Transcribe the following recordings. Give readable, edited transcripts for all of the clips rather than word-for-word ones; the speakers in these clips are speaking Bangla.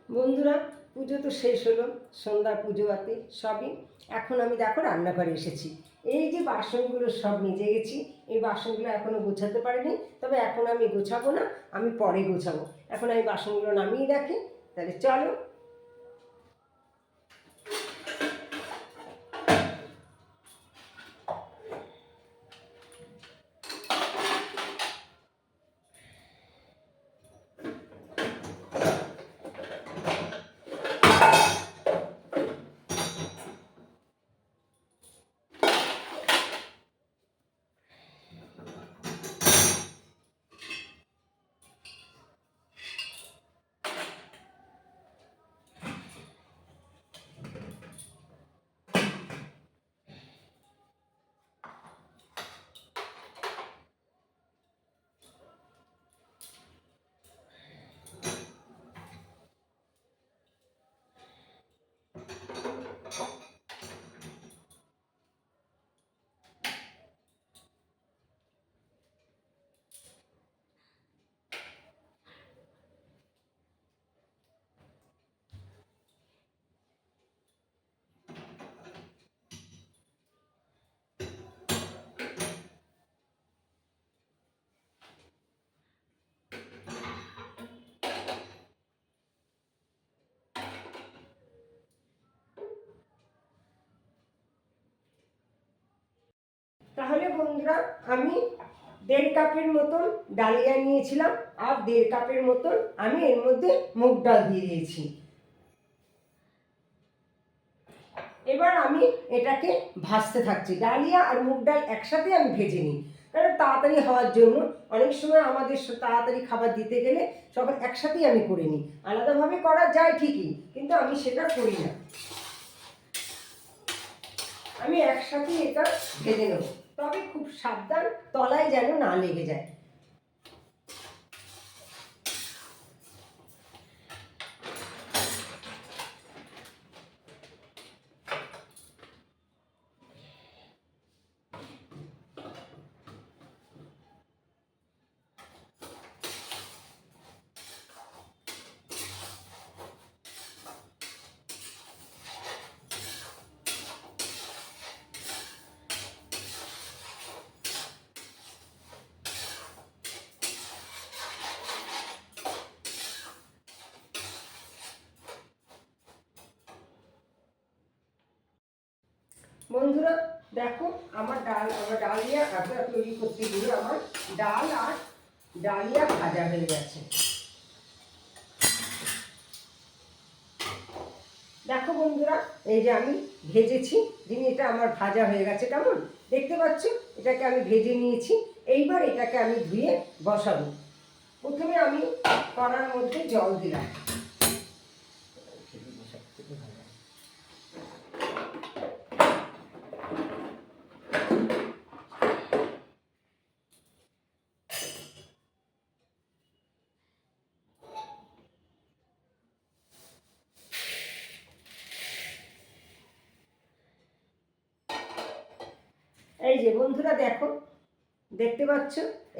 বন্ধুরা, পুজো তো শেষ হলো, সন্ধ্যা পুজো আতে সবই। এখন আমি দেখো রান্নাঘরে এসেছি। এই যে বাসনগুলো সব মেজে গেছি, এই বাসনগুলো এখনও গোছাতে পারিনি, তবে এখন আমি গোছাবো না, আমি পরে গোছাবো। এখন আমি বাসনগুলো নামিয়ে রাখি। তাহলে চলো। তাহলে বন্ধুরা, আমি 1.5 কাপের মতন ডালিয়া নিয়েছিলাম, আর 1.5 কাপের মতন আমি এর মধ্যে মুগ ডাল দিয়ে দিয়েছি। এবার আমি এটাকে ভাজতে থাকছি। ডালিয়া আর মুগ ডাল একসাথে আমি ভেজে নিই, কারণ তাড়াতাড়ি হওয়ার জন্য। অনেক সময় আমাদের তাড়াতাড়ি খাবার দিতে গেলে সবার একসাথেই আমি করে নিই। আলাদাভাবে করা যায় ঠিকই, কিন্তু আমি সেটা করি না। আমি একসাথে এটা ভেজে নেব, তবে খুব সাবধান, তলায় যেন না লেগে যায়। বন্ধুরা দেখো, আমার ডালিয়া আটা তৈরি করতে গিয়ে আমার ডাল আর ডালিয়া ভাজা হয়ে গেছে। দেখো বন্ধুরা, এই যে আমি ভেজেছি, জিনিসটা আমার ভাজা হয়ে গেছে। কেমন দেখতে পাচ্ছ? এটাকে আমি ভেজে নিয়েছি। এইবার এটাকে আমি ধুয়ে বসাবো। প্রথমে আমি কড়ার মধ্যে জল দিলাম। এই যে বন্ধুরা দেখো, দেখতে পাচ্ছ?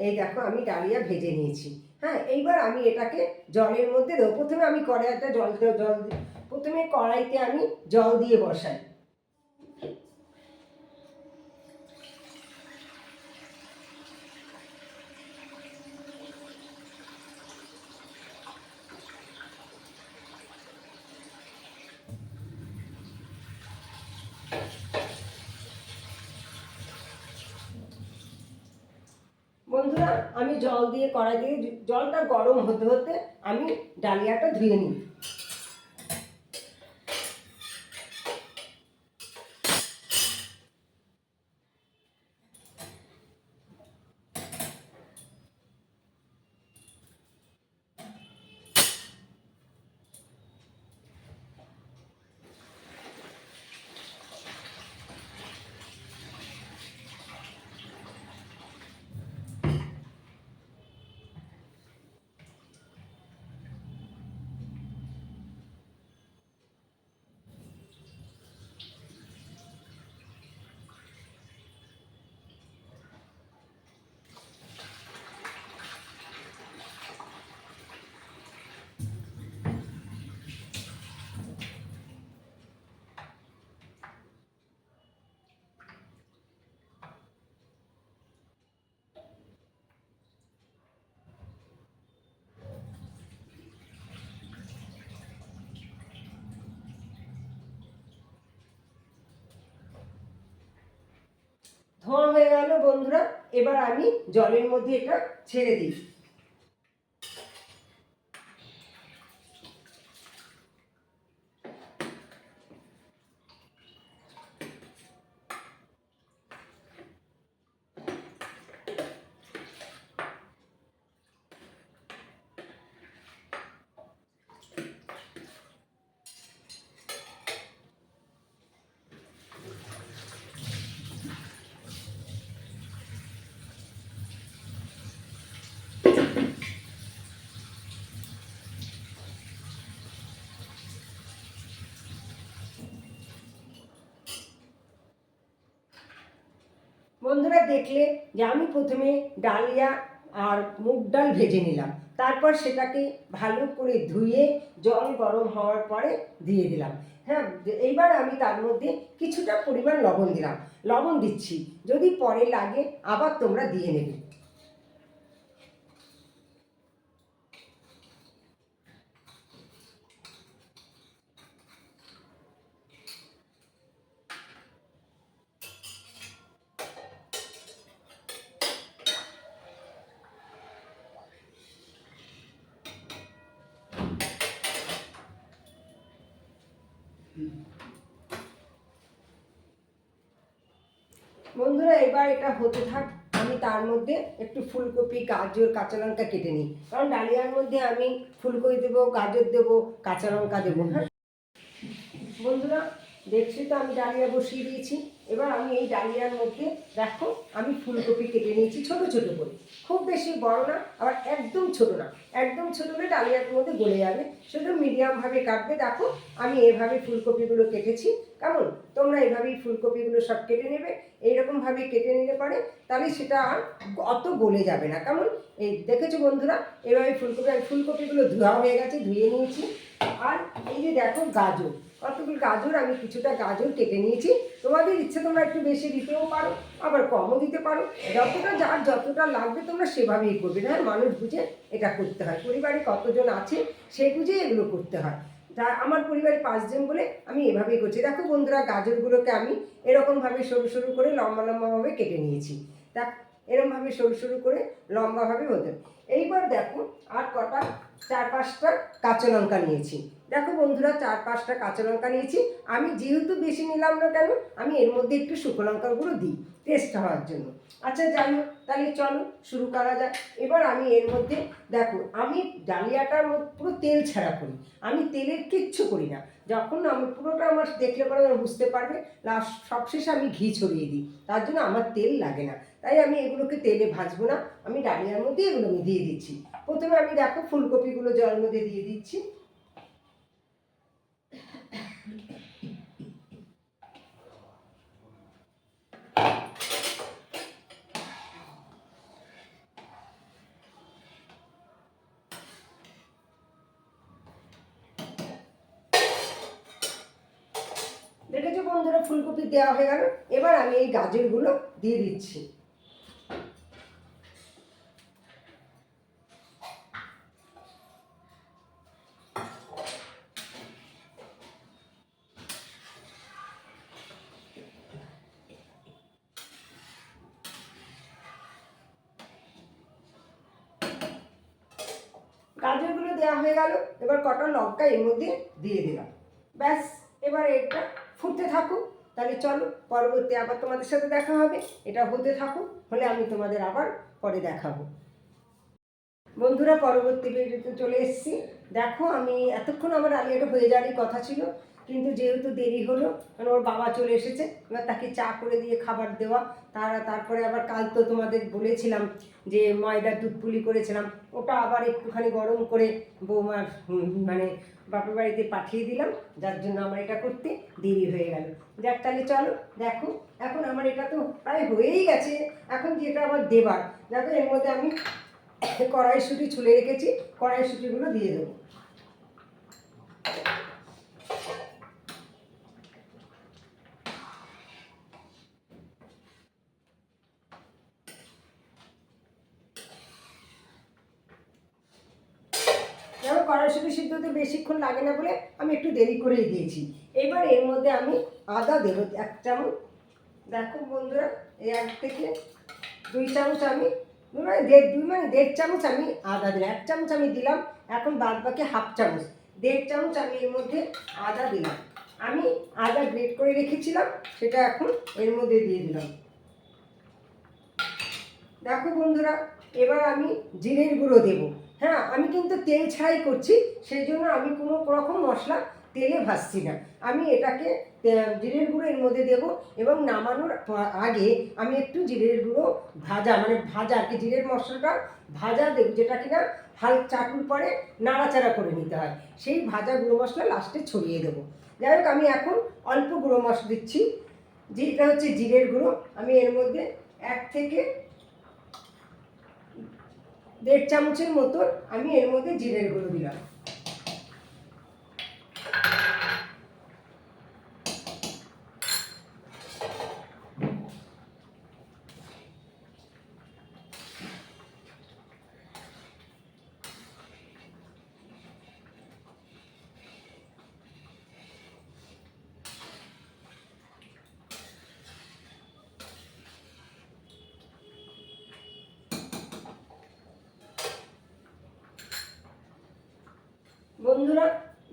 এই দেখো, আমি ডালিয়া ভেজে নিয়েছি। হ্যাঁ, এইবার আমি এটাকে জলের মধ্যে দেবো। প্রথমে আমি কড়াইতে প্রথমে কড়াইতে আমি জল দিয়ে বসাই। বন্ধুরা, আমি জল দিয়ে কড়াই দিয়ে জলটা গরম হতে হতে আমি ডালিয়াটা ধুয়ে নিই। বন্ধুরা, এবার আমি জলের মধ্যে এটা ছেড়ে দিই। বন্ধুরা, দেখলে যে আমি প্রথমে ডালিয়া আর মুগ ডাল ভেজে নিলাম, তারপর সেটাকে ভালো করে ধুয়ে জল গরম হওয়ার পরে দিয়ে দিলাম। হ্যাঁ, এইবার আমি তার মধ্যে কিছুটা পরিমাণ লবণ দিলাম, লবণ দিচ্ছি, যদি পরে লাগে আবার তোমরা দিয়ে নেবে। বন্ধুরা, এবার এটা হতে থাক, আমি তার মধ্যে একটু ফুলকপি, গাজর, কাঁচা লঙ্কা কেটে নিই, কারণ ডালিয়ার মধ্যে আমি ফুলকপি দেবো, গাজর দেবো, কাঁচা লঙ্কা দেবো। হ্যাঁ বন্ধুরা, দেখছি তো আমি ডালিয়া বসিয়ে দিয়েছি। এবার আমি এই ডালিয়ার মধ্যে দেখো আমি ফুলকপি কেটে নিয়েছি ছোট ছোট করে, খুব বেশি বড় না, আবার একদম ছোট না। একদম ছোট হলে ডালিয়ার মধ্যে গলে যাবে, শুধু মিডিয়ামভাবে কাটবে। দেখো আমি এভাবে ফুলকপিগুলো কেটেছি, কেমন? তোমরা এভাবেই ফুলকপিগুলো সব কেটে নেবে, এইরকমভাবে কেটে নিলে পারে, তাহলে সেটা আর অত গলে যাবে না। কেমন? এই দেখেছো বন্ধুরা, এভাবে ফুলকপিগুলো ধোয়া হয়ে গেছে, ধুয়ে নিয়েছি। আর এই যে দেখো গাজর, কতগুলো গাজর, আমি কিছুটা গাজর কেটে নিয়েছি। তোমাদের ইচ্ছে তোমরা একটু বেশি দিতেও পারো, আবার কমও দিতে পারো, যতটা যার যতটা লাগবে তোমরা সেভাবেই করবে। হ্যাঁ, মানুষ বুঝে এটা করতে হয়, পরিবারে কতজন আছে সেই বুঝে এগুলো করতে হয়। তা আমার পরিবারে 5 জন বলে আমি এভাবেই করছি। দেখো বন্ধুরা, গাজরগুলোকে আমি এরকমভাবে সরু সরু করে লম্বা লম্বাভাবে কেটে নিয়েছি। দেখ, এরকমভাবে সরু সরু করে লম্বাভাবে হতে। এইবার দেখো আর কটা 4-5টা কাঁচা লঙ্কা নিয়েছি। দেখো বন্ধুরা, 4-5টা কাঁচা লঙ্কা নিয়েছি। আমি যেহেতু বেশি নিলাম না কেন, আমি এর মধ্যে একটু শুকনো লঙ্কার গুঁড়ো দিই টেস্ট হওয়ার জন্য। আচ্ছা যাই হোক, তাহলে চলো শুরু করা যাক। এবার আমি এর মধ্যে দেখো, আমি ডালিয়াটার মধ্যে পুরো তেল ছাড়া করি, আমি তেলের কিচ্ছু করি না। যখন আমি পুরোটা আমার দেখলে পরে আমার বুঝতে পারবে, লাস্ট সবশেষে আমি ঘি ছড়িয়ে দিই, তার জন্য আমার তেল লাগে না। তাই আমি এগুলোকে তেলে ভাজবো না, আমি ডালিয়ার মধ্যে এগুলো আমি দিয়ে দিচ্ছি। প্রথমে আমি দেখো ফুলকপিগুলো জলের মধ্যে দিয়ে দিচ্ছি। দেখেছো বন্ধুরা, ফুলকপি দেওয়া হয়ে গেল। এবার আমি এই গাজরগুলো দিয়ে দিচ্ছি। গাজরগুলো দেওয়া হয়ে গেল, এবার কটা লঙ্কা এর মধ্যে দিয়ে দিলাম। ব্যাস, এবার এটা ফুটতে থাকুক। তাহলে চলো পরবর্তী আবার তোমাদের সাথে দেখা হবে। এটা হতে থাকুক, হলে আমি তোমাদের আবার পরে দেখাবো। বন্ধুরা, পরবর্তী ভিডিওতে চলে এসেছি। দেখো আমি এতক্ষণ আমার আলিয়াটা হয়ে যাওয়ারই কথা ছিল, কিন্তু যেহেতু দেরি হলো, কারণ ওর বাবা চলে এসেছে, এবার তাকে চা করে দিয়ে খাবার দেওয়া। তারপরে আবার কাল তো তোমাদের বলেছিলাম যে ময়দার দুধ পুলি করেছিলাম, ওটা আবার একটুখানি গরম করে বৌমার মানে বাপের বাড়িতে পাঠিয়ে দিলাম, যার জন্য আমার এটা করতে দেরি হয়ে গেল। যাক, তাহলে চলো দেখো, এখন আমার এটা তো প্রায় হয়েই গেছে। এখন যেটা আমার দেবার, দেখো এর মধ্যে আমি কড়াইশুঁটি ছুলে রেখেছি, কড়াইশুঁটিগুলো দিয়ে দেবো। যেমন কড়াইশুঁটি সিদ্ধ হতে বেশিক্ষণ লাগে না বলে আমি একটু দেরি করেই দিয়েছি। এবার এর মধ্যে আমি আদা দেবো 1 চামচ। দেখো বন্ধুরা, এই 1 থেকে 2 চামচ আমি মানে দেড় চামচ আমি আদা দিলাম, 1 চামচ আমি দিলাম, এখন বাদ বাকি হাফ চামচ, 1.5 চামচ আমি এর মধ্যে আদা দিলাম। আমি আদা গ্রেট করে রেখেছিলাম, সেটা এখন এর মধ্যে দিয়ে দিলাম। দেখো বন্ধুরা, এবার আমি জিরের গুঁড়ো দেব। হ্যাঁ, আমি কিন্তু তেল ছাড়াই করছি, সেই জন্য আমি কোনো রকম মশলা তেলে ভাজছি না। আমি এটাকে জিরের গুঁড়ো এর মধ্যে দেবো, এবং নামানোর আগে আমি একটু জিরের গুঁড়ো ভাজা আর কি, জিরের মশলাটা ভাজা দেব, যেটা কিনা চাটুর পরে নাড়াচাড়া করে নিতে হয়, সেই ভাজা গুঁড়ো মশলা লাস্টে ছড়িয়ে দেবো। যাই হোক, আমি এখন অল্প গুঁড়ো মশলা দিচ্ছি, যেটা হচ্ছে জিরের গুঁড়ো। আমি এর মধ্যে 1 থেকে 1.5 চামচের মতো আমি এর মধ্যে জিরের গুঁড়ো দিলাম। বন্ধুরা,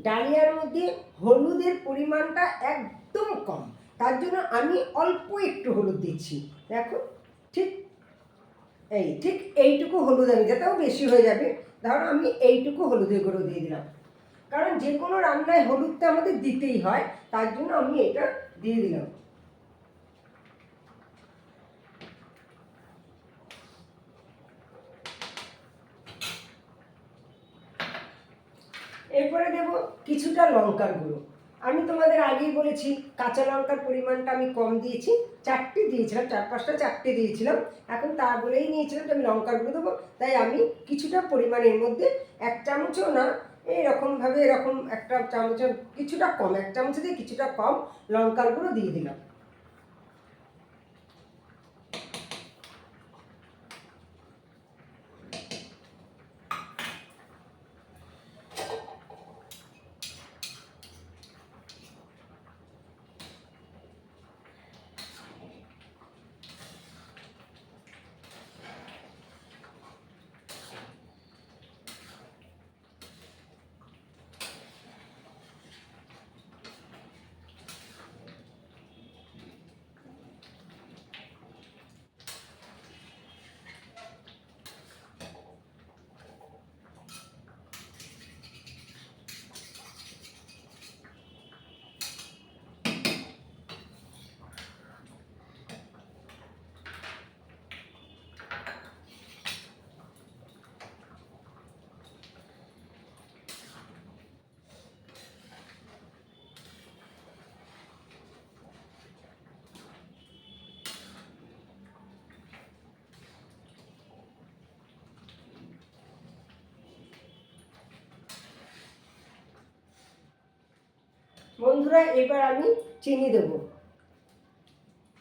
ডালিয়ার মধ্যে হলুদের পরিমাণটা একদম কম, তার জন্য আমি অল্প একটু হলুদ দিচ্ছি। দেখো, ঠিক এইটুকু হলুদ, আমি যাতেও বেশি হয়ে যাবে, ধরো আমি এইটুকু হলুদের গুঁড়ো দিয়ে দিলাম, কারণ যে কোনো রান্নায় হলুদটা আমাদের দিতেই হয়, তার জন্য আমি এটা দিয়ে দিলাম। এরপরে দেব কিছুটা লঙ্কার গুঁড়ো। আমি তোমাদের আগেই বলেছি কাঁচা লঙ্কার পরিমাণটা আমি কম দিয়েছি, 4টে দিয়েছিলাম, 4-5টা 4টে দিয়েছিলাম। এখন তা বলেই নিয়েছিলাম যে আমি লঙ্কার গুঁড়ো দেবো, তাই আমি কিছুটা পরিমাণের মধ্যে 1 চামচও না, এরকমভাবে এরকম 1টা চামচের কিছুটা কম, 1 চামচ দিয়ে কিছুটা কম লঙ্কার গুঁড়ো দিয়ে দিলাম। বন্ধুরা, এবার আমি চিনি দেবো।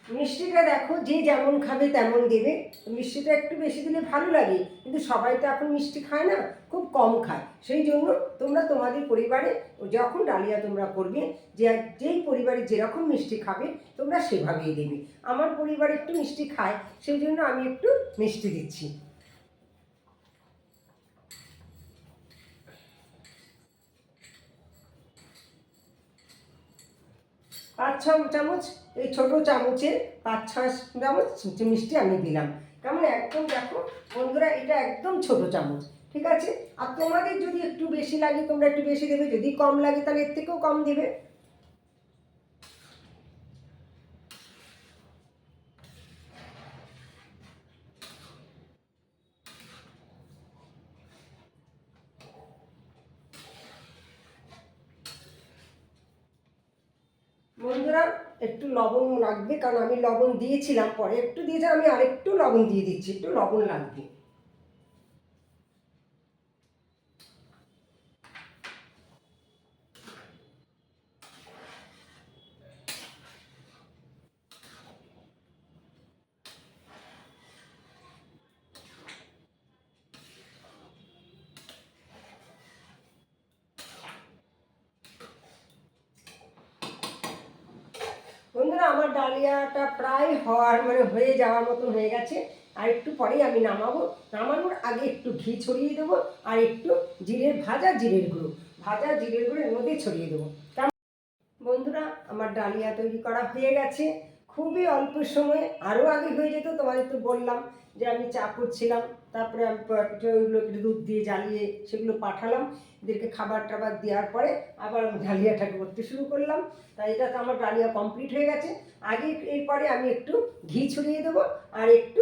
মিষ্টিটা দেখো, যে যেমন খাবে তেমন দেবে। মিষ্টিটা একটু বেশি দিলে ভালো লাগে, কিন্তু সবাই তো এখন মিষ্টি খায় না, খুব কম খায়। সেই জন্য তোমরা তোমাদের পরিবারে যখন ডালিয়া তোমরা করবে, যেই পরিবারে যেরকম মিষ্টি খাবে তোমরা সেভাবেই দেবে। আমার পরিবার একটু মিষ্টি খায়, সেই জন্য আমি একটু মিষ্টি দিচ্ছি। 5-6 চামচ, এই ছোটো চামচের 5-6 চামচ মিষ্টি আমি দিলাম। কেমন একদম, দেখো বন্ধুরা, এটা একদম ছোটো চামচ, ঠিক আছে? আর তোমাদের যদি একটু বেশি লাগে তোমরা একটু বেশি দেবে, যদি কম লাগে তাহলে এর থেকেও কম দেবে। বন্ধুরা, একটু লবণ লাগবে, কারণ আমি লবণ দিয়েছিলাম, পরে একটু দিয়েছিলাম, আমি আরেকটু লবণ দিয়ে দিচ্ছি, একটু লবণ লাগবে। বন্ধুরা, আমার ডালিয়াটা প্রায় হয়ে যাওয়ার মতন হয়ে গেছে। আর একটু পরেই আমি নামাবো। নামানোর আগে একটু ঘি ছড়িয়ে দেবো আর একটু ভাজা জিরের গুঁড়ো এর মধ্যে ছড়িয়ে দেবো। বন্ধুরা, আমার ডালিয়া তৈরি করা হয়ে গেছে খুবই অল্প সময়ে। আরও আগে হয়ে যেত, তোমাদের তো বললাম যে আমি চা করছিলাম, তারপরে আমি ওইগুলো একটু দুধ দিয়ে জ্বালিয়ে সেগুলো পাঠালাম, এদেরকে খাবার টাবার দেওয়ার পরে আবার আমি ডালিয়াটাকে করতে শুরু করলাম। তাই এটা তো আমার ডালিয়া কমপ্লিট হয়ে গেছে। আগে এরপরে আমি একটু ঘি ছড়িয়ে দেবো আর একটু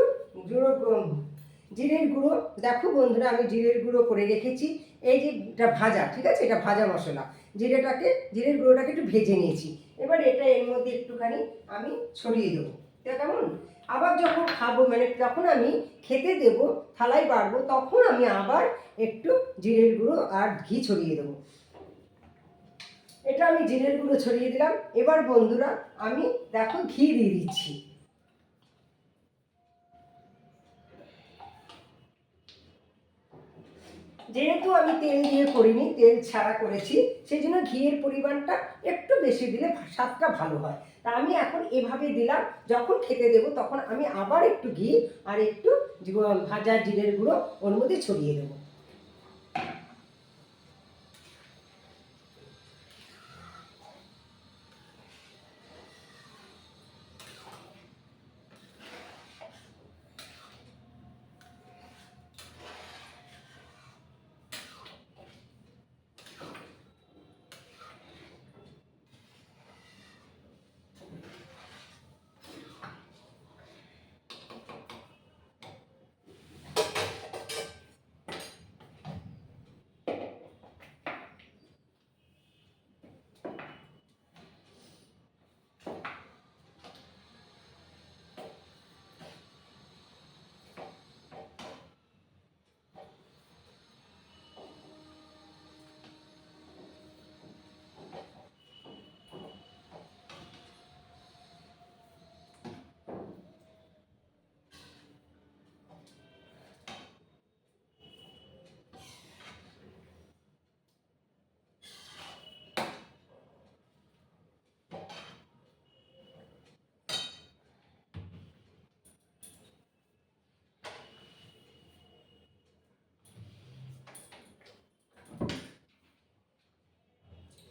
জিরের গুঁড়ো। দেখো বন্ধুরা, আমি জিরের গুঁড়ো করে রেখেছি। এই যে এটা ভাজা, ঠিক আছে, এটা ভাজা মশলা। জিরের গুঁড়োটাকে একটু ভেজে নিয়েছি। এবার এটা এর মধ্যে একটুখানি আমি ছড়িয়ে দেবো। এটা কেমন? আবার যখন খাবো, মানে যখন আমি খেতে দেবো, থালায় বাড়বো, তখন আমি আবার একটু জিরের গুঁড়ো আর ঘি ছড়িয়ে দেবো। এটা আমি জিরের গুঁড়ো ছড়িয়ে দিলাম। এবার বন্ধুরা, আমি দেখো ঘি দিয়ে দিচ্ছি। যেহেতু আমি তেল দিয়ে করিনি, তেল ছাড়া করেছি, সেই জন্য ঘিয়ের পরিমাণটা একটু বেশি দিলে স্বাদটা ভালো হয়। তা আমি এখন এভাবে দিলাম। যখন খেতে দেবো তখন আমি আবার একটু ঘি আর একটু ভাজা জিরের গুঁড়ো ওর মধ্যে ছড়িয়ে দেবো।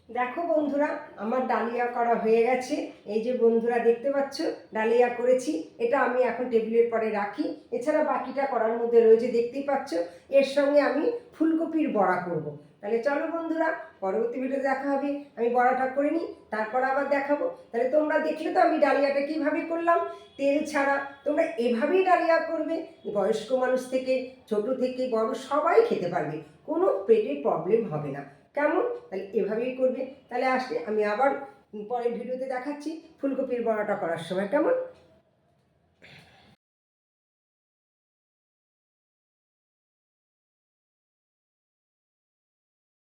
দেখো বন্ধুরা, আমার ডালিয়া করা হয়ে গেছে। এই যে বন্ধুরা দেখতে পাচ্ছ, ডালিয়া করেছি। এটা আমি এখন টেবিলের পরে রাখি। এছাড়া বাকিটা করার মধ্যে রয়েছে, দেখতেই পাচ্ছ। এর সঙ্গে আমি ফুলকপির বড়া করব। তাহলে চলো বন্ধুরা, পরবর্তী ভিডিওতে দেখা হবে। আমি বড়াটা করে নিই, তারপর আবার দেখাবো। তাহলে তোমরা দেখলে তো আমি ডালিয়াটা কীভাবে করলাম, তেল ছাড়া। তোমরা এভাবেই ডালিয়া করবে। বয়স্ক মানুষ থেকে ছোট থেকে বড় সবাই খেতে পারবে, কোনো পেটে প্রবলেম হবে না। কেমন? তাহলে এভাবেই করবে। তাহলে আসলে আমি আবার পরের ভিডিওতে দেখাচ্ছি ফুলকপির বড়াটা করার সময়। কেমন?